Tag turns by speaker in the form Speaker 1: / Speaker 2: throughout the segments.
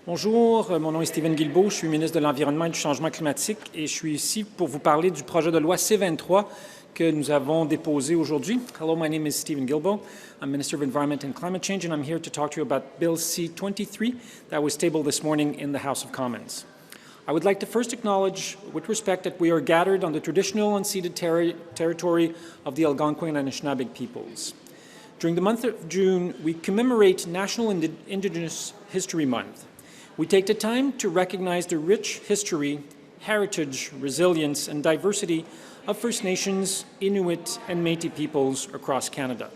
Speaker 1: Bonjour, mon nom est Steven Guilbeault, je suis ministre de l'Environnement et du Changement climatique et je suis ici pour vous parler du projet de loi C-23 que nous avons déposé aujourd'hui. Hello, my name is Steven Guilbeault. I'm Minister of Environment and Climate Change, and I'm here to talk to you about Bill C-23 that was tabled this morning in the House of Commons. I would like to first acknowledge, with respect, that we are gathered on the traditional unceded territory of the Algonquin and Anishinaabe peoples. During the month of June, we commemorate National Indigenous History Month. We take the time to recognize the rich history, heritage, resilience, and diversity of First Nations, Inuit, and Métis peoples across Canada.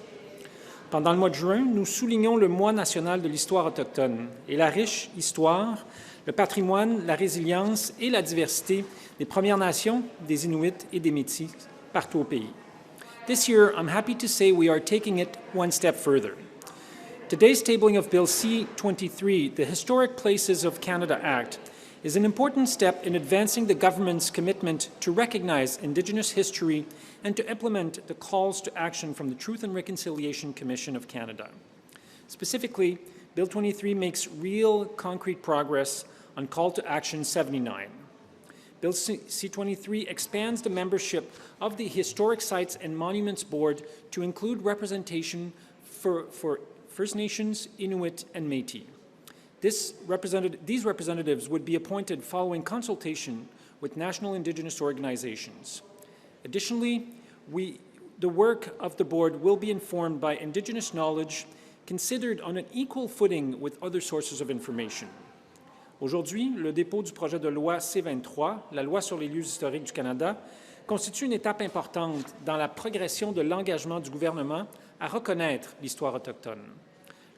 Speaker 1: Pendant le mois de juin, nous soulignons le mois national de l'histoire autochtone et la riche histoire, le patrimoine, la résilience et la diversité des Premières Nations, des Inuits et des Métis partout au pays. This year, I'm happy to say we are taking it one step further. Today's tabling of Bill C-23, the Historic Places of Canada Act, is an important step in advancing the government's commitment to recognize Indigenous history and to implement the calls to action from the Truth and Reconciliation Commission of Canada. Specifically, Bill 23 makes real, concrete progress on Call to Action 79. Bill C-23 expands the membership of the Historic Sites and Monuments Board to include representation for First Nations, Inuit, and Métis. These representatives would be appointed following consultation with national Indigenous organizations. Additionally, the work of the board will be informed by Indigenous knowledge considered on an equal footing with other sources of information. Aujourd'hui, le dépôt du projet de loi C-23, la loi sur les lieux historiques du Canada, constitue une étape importante dans la progression de l'engagement du gouvernement à reconnaître l'histoire autochtone.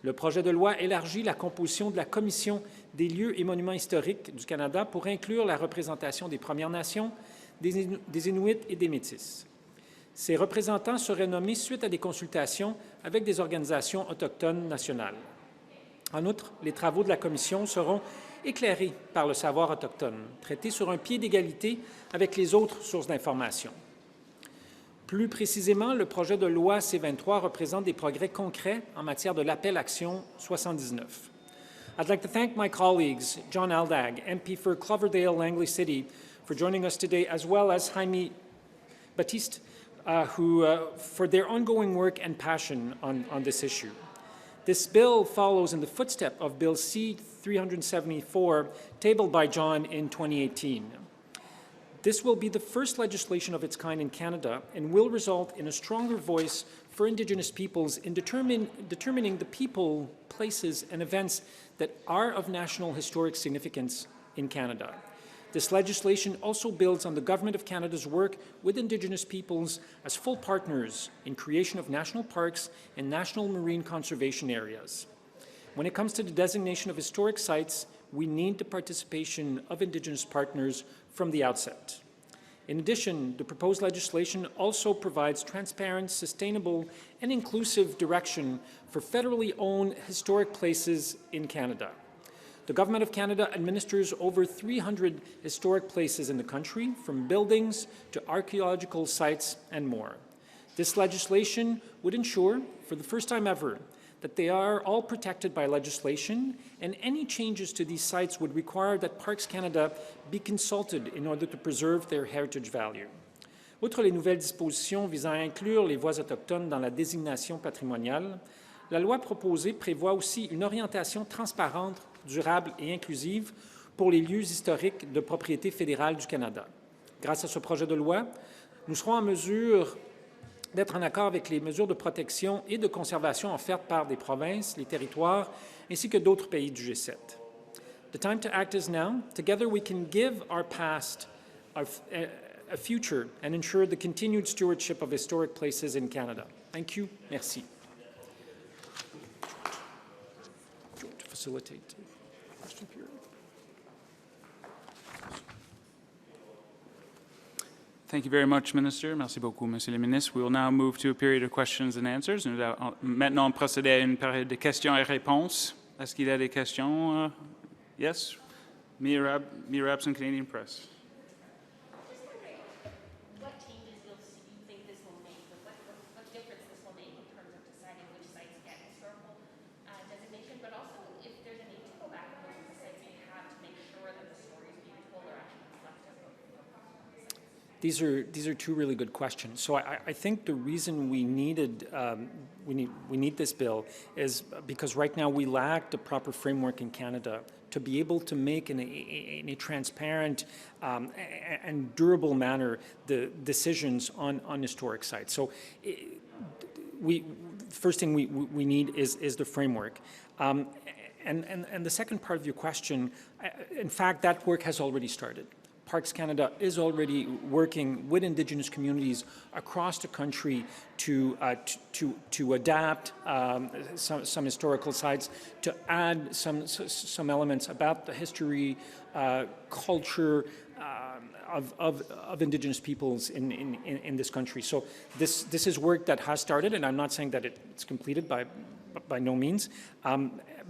Speaker 1: Le projet de loi élargit la composition de la Commission des lieux et monuments historiques du Canada pour inclure la représentation des Premières Nations, des Inuits et des Métis. Ces représentants seraient nommés suite à des consultations avec des organisations autochtones nationales. En outre, les travaux de la Commission seront éclairés par le savoir autochtone, traités sur un pied d'égalité avec les autres sources d'information. Plus précisément, le projet de loi C-23 représente des progrès concrets en matière de l'appel-action 79. I'd like to thank my colleagues, John Aldag, MP for Cloverdale-Langley City, for joining us today, as well as Jaime Battiste, for their ongoing work and passion on this issue. This bill follows in the footstep of Bill C-374, tabled by John in 2018. This will be the first legislation of its kind in Canada and will result in a stronger voice for Indigenous peoples in determining the people, places, and events that are of national historic significance in Canada. This legislation also builds on the Government of Canada's work with Indigenous peoples as full partners in creation of national parks and national marine conservation areas. When it comes to the designation of historic sites, we need the participation of Indigenous partners from the outset. In addition, the proposed legislation also provides transparent, sustainable, and inclusive direction for federally owned historic places in Canada. The Government of Canada administers over 300 historic places in the country, from buildings to archaeological sites and more. This legislation would ensure, for the first time ever, that they are all protected by legislation, and any changes to these sites would require that Parks Canada be consulted in order to preserve their heritage value. Outre les nouvelles dispositions visant à inclure les voies autochtones dans la désignation patrimoniale, la loi proposée prévoit aussi une orientation transparente, durable et inclusive pour les lieux historiques de propriété fédérale du Canada. Grâce à ce projet de loi, nous serons en mesure d'être en accord avec les mesures de protection et de conservation offertes par des provinces, les territoires, ainsi que d'autres pays du G7. The time to act is now. Together we can give our past a future and ensure the continued stewardship of historic places in Canada. Thank you. Merci. To facilitate the question period.
Speaker 2: Thank you very much, Minister. Merci beaucoup, Monsieur le Ministre. We will now move to a period of questions and answers. Nous allons maintenant procéder à une période de questions et réponses. Est-ce qu'il y a des questions? Yes? Mia Rabson, Canadian Press.
Speaker 3: Just wondering what changes you think this will make, what difference this will make in terms of deciding which sites get historical designation, but also if there's a need to go back and look at the sites
Speaker 1: These are two really good questions. So I think the reason we need this bill is because right now we lack the proper framework in Canada to be able to make in a transparent and durable manner the decisions on historic sites. So first thing we need is the framework. And the second part of your question, in fact, that work has already started. Parks Canada is already working with Indigenous communities across the country to adapt some historical sites, to add some elements about the history, culture of Indigenous peoples in this country. So this is work that has started, and I'm not saying that it's completed by no means,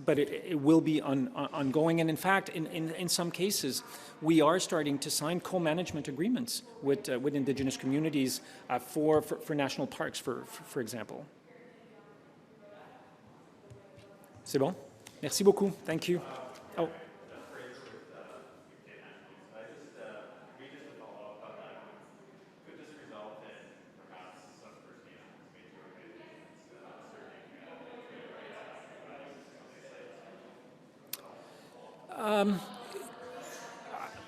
Speaker 1: but it will be ongoing. And in fact, in some cases, we are starting to sign co-management agreements with Indigenous communities for national parks, for example. C'est bon? Merci beaucoup. Thank you. Oh.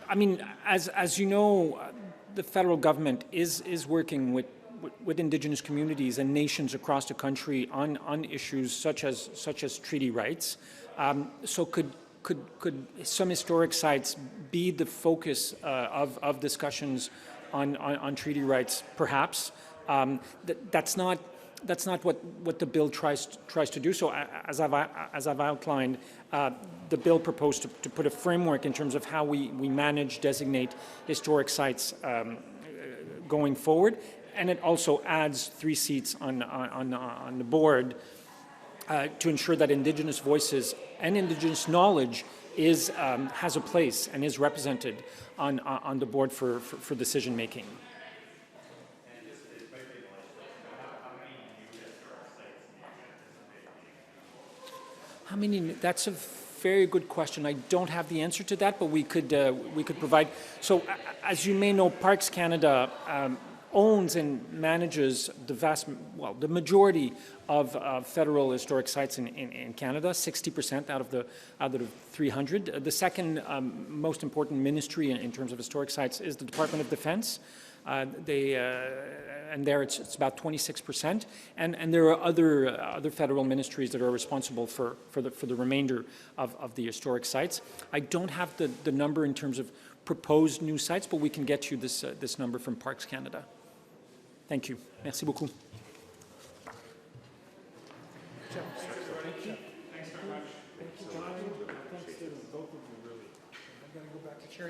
Speaker 1: I mean, as you know, the federal government is working with Indigenous communities and nations across the country on issues such as treaty rights. So could some historic sites be the focus of discussions on treaty rights? Perhaps. That's not what the bill tries to do. So as I've outlined, the bill proposed to put a framework in terms of how we manage, designate historic sites going forward, and it also adds 3 seats on the board to ensure that Indigenous voices and Indigenous knowledge has a place and is represented on the board for decision making. How many? That's a very good question. I don't have the answer to that, but we could provide. So, as you may know, Parks Canada owns and manages the majority of federal historic sites in Canada, 60% out of the 300. The second most important ministry in terms of historic sites is the Department of Defense. And there it's about 26%, and there are other federal ministries that are responsible for the remainder of the historic sites. I don't have the number in terms of proposed new sites, but we can get you this number from Parks Canada. Thank you. Merci beaucoup.